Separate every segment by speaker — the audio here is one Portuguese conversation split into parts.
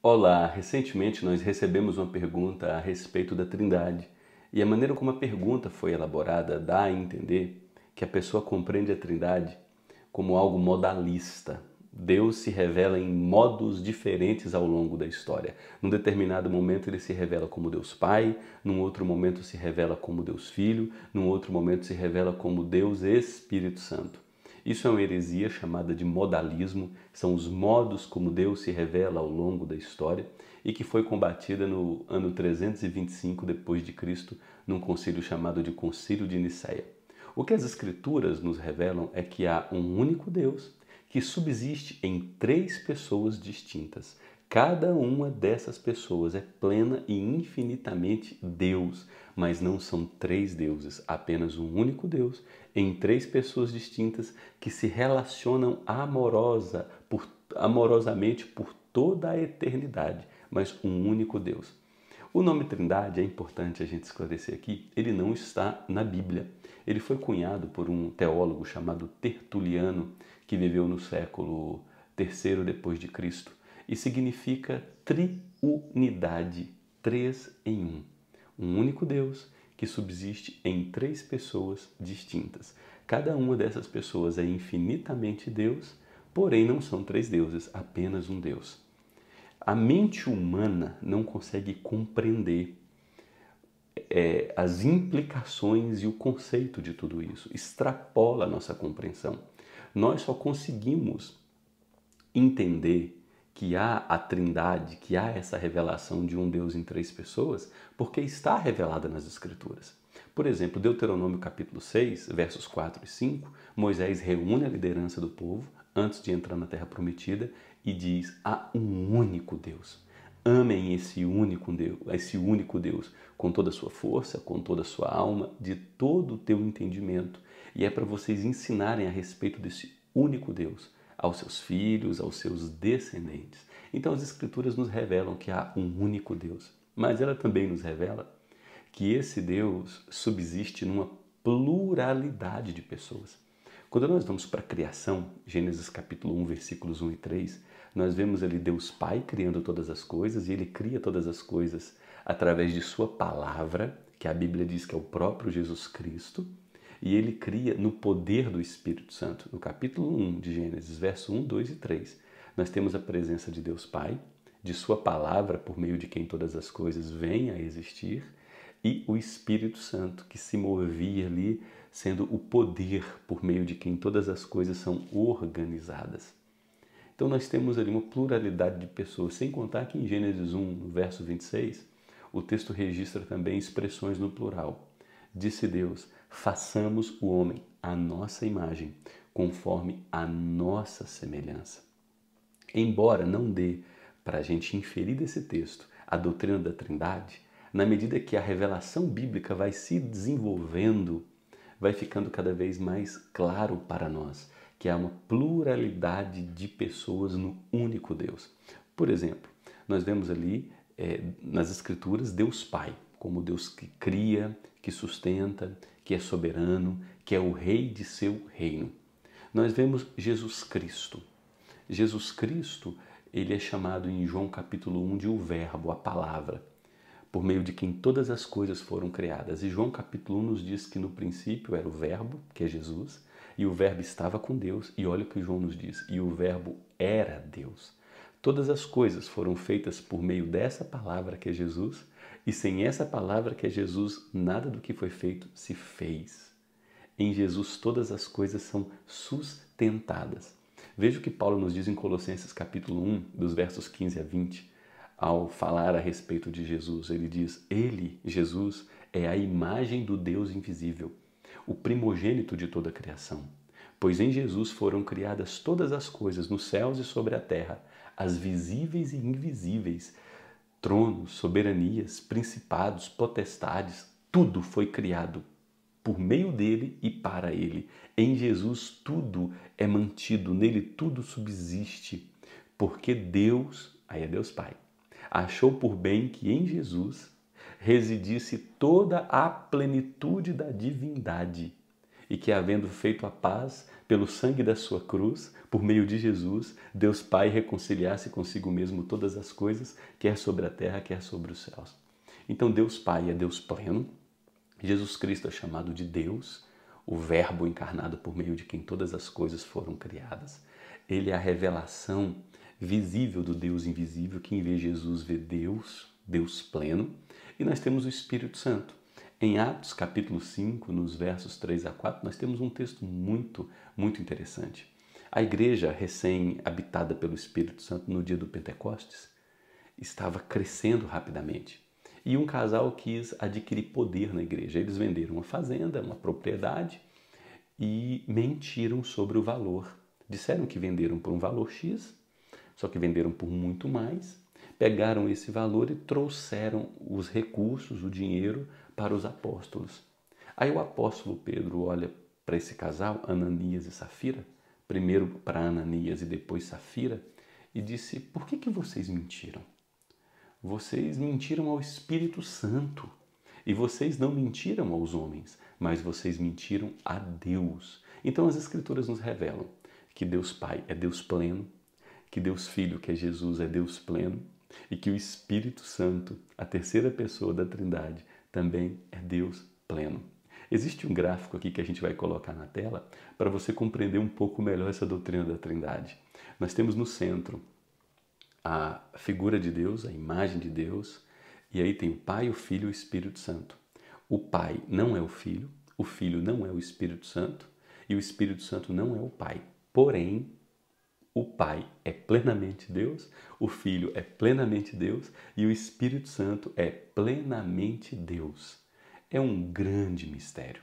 Speaker 1: Olá, recentemente nós recebemos uma pergunta a respeito da Trindade e a maneira como a pergunta foi elaborada dá a entender que a pessoa compreende a Trindade como algo modalista. Deus se revela em modos diferentes ao longo da história. Num determinado momento ele se revela como Deus Pai, num outro momento se revela como Deus Filho, num outro momento se revela como Deus Espírito Santo. Isso é uma heresia chamada de modalismo, são os modos como Deus se revela ao longo da história e que foi combatida no ano 325 depois de Cristo, num concílio chamado de Concílio de Nicéia. O que as escrituras nos revelam é que há um único Deus que subsiste em três pessoas distintas. Cada uma dessas pessoas é plena e infinitamente Deus, mas não são três deuses, apenas um único Deus em três pessoas distintas que se relacionam amorosamente por toda a eternidade, mas um único Deus. O nome Trindade, é importante a gente esclarecer aqui, ele não está na Bíblia. Ele foi cunhado por um teólogo chamado Tertuliano, que viveu no século III depois de Cristo, e significa triunidade, três em um. Um único Deus que subsiste em três pessoas distintas. Cada uma dessas pessoas é infinitamente Deus, porém não são três deuses, apenas um Deus. A mente humana não consegue compreender as implicações e o conceito de tudo isso, extrapola a nossa compreensão. Nós só conseguimos entender que há a Trindade, que há essa revelação de um Deus em três pessoas, porque está revelada nas Escrituras. Por exemplo, Deuteronômio capítulo 6, versos 4 e 5, Moisés reúne a liderança do povo antes de entrar na Terra Prometida e diz: há um único Deus. Amem esse único Deus com toda a sua força, com toda a sua alma, de todo o teu entendimento. E é para vocês ensinarem a respeito desse único Deus aos seus filhos, aos seus descendentes. Então as Escrituras nos revelam que há um único Deus, mas ela também nos revela que esse Deus subsiste numa pluralidade de pessoas. Quando nós vamos para a criação, Gênesis capítulo 1, versículos 1 e 3, nós vemos ali Deus Pai criando todas as coisas, e Ele cria todas as coisas através de sua palavra, que a Bíblia diz que é o próprio Jesus Cristo, e Ele cria no poder do Espírito Santo. No capítulo 1 de Gênesis, verso 1, 2 e 3, nós temos a presença de Deus Pai, de sua palavra, por meio de quem todas as coisas vêm a existir, e o Espírito Santo, que se movia ali, sendo o poder por meio de quem todas as coisas são organizadas. Então nós temos ali uma pluralidade de pessoas, sem contar que em Gênesis 1, no verso 26, o texto registra também expressões no plural. Disse Deus: façamos o homem à nossa imagem, conforme a nossa semelhança. Embora não dê para a gente inferir desse texto a doutrina da Trindade, na medida que a revelação bíblica vai se desenvolvendo, vai ficando cada vez mais claro para nós que há uma pluralidade de pessoas no único Deus. Por exemplo, nós vemos ali nas Escrituras Deus Pai, como Deus que cria, que sustenta, que é soberano, que é o rei de seu reino. Nós vemos Jesus Cristo. Jesus Cristo, ele é chamado em João capítulo 1 de o Verbo, a palavra, por meio de quem todas as coisas foram criadas. E João capítulo 1 nos diz que no princípio era o Verbo, que é Jesus, e o Verbo estava com Deus, e olha o que João nos diz, e o Verbo era Deus. Todas as coisas foram feitas por meio dessa palavra que é Jesus, e sem essa palavra que é Jesus, nada do que foi feito se fez. Em Jesus todas as coisas são sustentadas. Veja o que Paulo nos diz em Colossenses capítulo 1, dos versos 15 a 20, ao falar a respeito de Jesus. Ele diz: Ele, Jesus, é a imagem do Deus invisível, o primogênito de toda a criação. Pois em Jesus foram criadas todas as coisas nos céus e sobre a terra, as visíveis e invisíveis, tronos, soberanias, principados, potestades, tudo foi criado por meio dele e para ele. Em Jesus tudo é mantido, nele tudo subsiste, porque Deus, aí é Deus Pai, achou por bem que em Jesus residisse toda a plenitude da divindade e que, havendo feito a paz, pelo sangue da sua cruz, por meio de Jesus, Deus Pai reconciliasse consigo mesmo todas as coisas, quer sobre a terra, quer sobre os céus. Então Deus Pai é Deus pleno, Jesus Cristo é chamado de Deus, o Verbo encarnado por meio de quem todas as coisas foram criadas. Ele é a revelação visível do Deus invisível. Quem vê Jesus vê Deus, Deus pleno. E nós temos o Espírito Santo. Em Atos capítulo 5, nos versos 3 a 4, nós temos um texto muito interessante. A igreja recém-habitada pelo Espírito Santo no dia do Pentecostes estava crescendo rapidamente. E um casal quis adquirir poder na igreja. Eles venderam uma fazenda, uma propriedade e mentiram sobre o valor. Disseram que venderam por um valor X, só que venderam por muito mais. Pegaram esse valor e trouxeram os recursos, o dinheiro, para os apóstolos. Aí o apóstolo Pedro olha para esse casal, Ananias e Safira, primeiro para Ananias e depois Safira, e disse: por que vocês mentiram? Vocês mentiram ao Espírito Santo. E vocês não mentiram aos homens, mas vocês mentiram a Deus. Então as Escrituras nos revelam que Deus Pai é Deus pleno, que Deus Filho, que é Jesus, é Deus pleno, e que o Espírito Santo, a terceira pessoa da Trindade, também é Deus pleno. Existe um gráfico aqui que a gente vai colocar na tela para você compreender um pouco melhor essa doutrina da Trindade. Nós temos no centro a figura de Deus, a imagem de Deus, e aí tem o Pai, o Filho e o Espírito Santo. O Pai não é o Filho não é o Espírito Santo e o Espírito Santo não é o Pai. Porém, o Pai é plenamente Deus, o Filho é plenamente Deus e o Espírito Santo é plenamente Deus. É um grande mistério.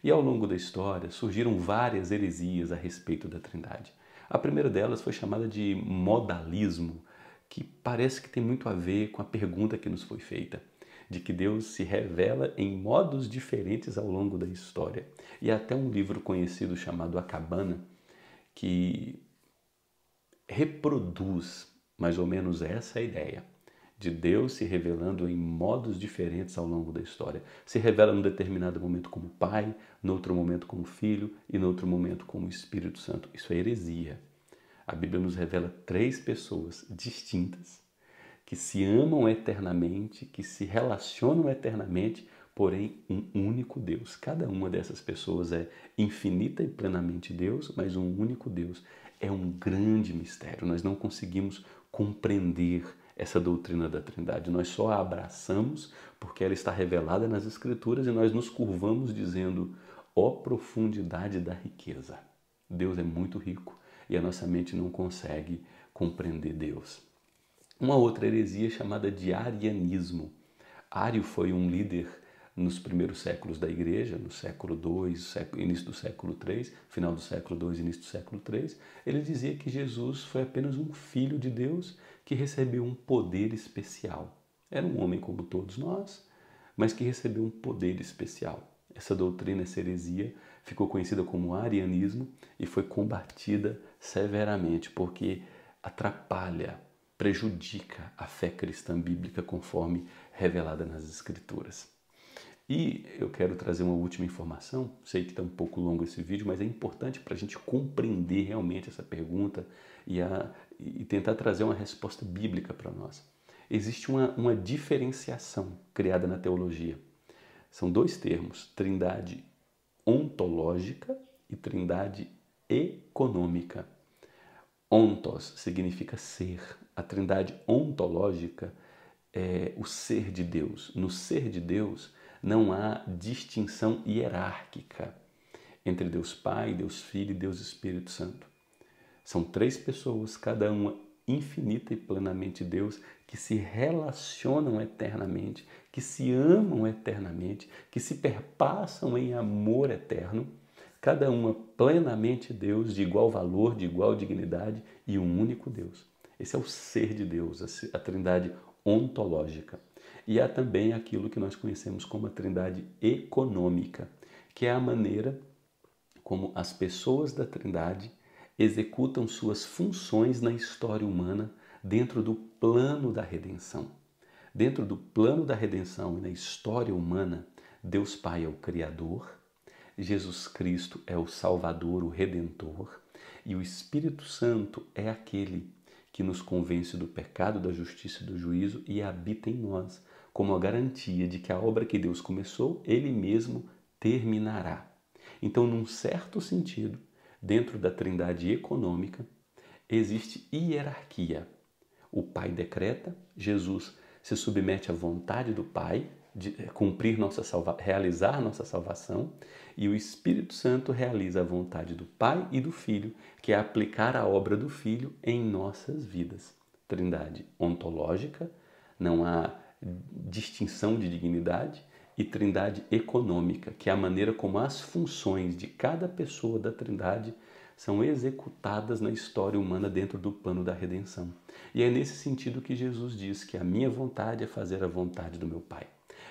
Speaker 1: E ao longo da história surgiram várias heresias a respeito da Trindade. A primeira delas foi chamada de modalismo, que parece que tem muito a ver com a pergunta que nos foi feita, de que Deus se revela em modos diferentes ao longo da história. E há até um livro conhecido chamado A Cabana, que reproduz mais ou menos essa ideia, de Deus se revelando em modos diferentes ao longo da história. Se revela num determinado momento como Pai, no outro momento como Filho e no outro momento como Espírito Santo. Isso é heresia. A Bíblia nos revela 3 pessoas distintas que se amam eternamente, que se relacionam eternamente, porém um único Deus. Cada uma dessas pessoas é infinita e plenamente Deus, mas um único Deus. É um grande mistério. Nós não conseguimos compreender essa doutrina da Trindade. Nós só a abraçamos porque ela está revelada nas Escrituras e nós nos curvamos dizendo: ó profundidade da riqueza. Deus é muito rico e a nossa mente não consegue compreender Deus. Uma outra heresia chamada de arianismo. Ário foi um líder nos primeiros séculos da igreja, no século II, início do século III, final do século II, início do século III. Ele dizia que Jesus foi apenas um filho de Deus que recebeu um poder especial. Era um homem como todos nós, mas que recebeu um poder especial. Essa doutrina, essa heresia, ficou conhecida como arianismo e foi combatida severamente porque atrapalha, prejudica a fé cristã bíblica conforme revelada nas Escrituras. E eu quero trazer uma última informação, sei que está um pouco longo esse vídeo, mas é importante para a gente compreender realmente essa pergunta e tentar trazer uma resposta bíblica para nós. Existe uma diferenciação criada na teologia. São 2 termos, trindade ontológica e trindade econômica. Ontos significa ser. A trindade ontológica é o ser de Deus. No ser de Deus não há distinção hierárquica entre Deus Pai, Deus Filho e Deus Espírito Santo. São 3 pessoas, cada uma infinita e plenamente Deus, que se relacionam eternamente, que se amam eternamente, que se perpassam em amor eterno, cada uma plenamente Deus, de igual valor, de igual dignidade e um único Deus. Esse é o ser de Deus, a trindade ontológica. E há também aquilo que nós conhecemos como a trindade econômica, que é a maneira como as pessoas da trindade executam suas funções na história humana dentro do plano da redenção. Dentro do plano da redenção e na história humana, Deus Pai é o Criador, Jesus Cristo é o Salvador, o Redentor, e o Espírito Santo é aquele que nos convence do pecado, da justiça e do juízo e habita em nós, como a garantia de que a obra que Deus começou, Ele mesmo terminará. Então, num certo sentido, dentro da trindade econômica, existe hierarquia. O Pai decreta, Jesus se submete à vontade do Pai, de cumprir realizar nossa salvação, e o Espírito Santo realiza a vontade do Pai e do Filho, que é aplicar a obra do Filho em nossas vidas. Trindade ontológica, não há distinção de dignidade, e trindade econômica, que é a maneira como as funções de cada pessoa da trindade são executadas na história humana dentro do plano da redenção. E é nesse sentido que Jesus diz que a minha vontade é fazer a vontade do meu Pai.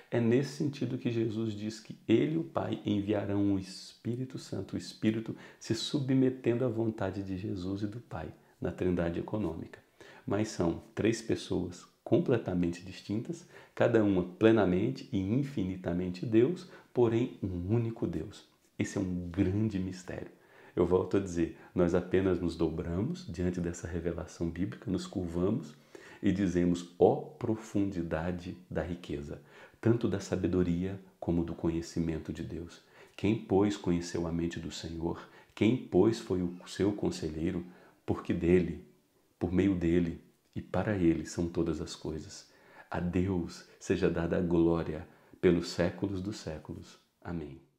Speaker 1: É nesse sentido que Jesus diz que Ele e o Pai enviarão o Espírito Santo, o Espírito se submetendo à vontade de Jesus e do Pai, na trindade econômica. Mas são três pessoas completamente distintas, cada uma plenamente e infinitamente Deus, porém um único Deus. Esse é um grande mistério. Eu volto a dizer, nós apenas nos dobramos diante dessa revelação bíblica, nos curvamos e dizemos, ó profundidade da riqueza, tanto da sabedoria como do conhecimento de Deus. Quem, pois, conheceu a mente do Senhor? Quem, pois, foi o seu conselheiro? Porque dele, por meio dele e para ele são todas as coisas. A Deus seja dada a glória pelos séculos dos séculos. Amém.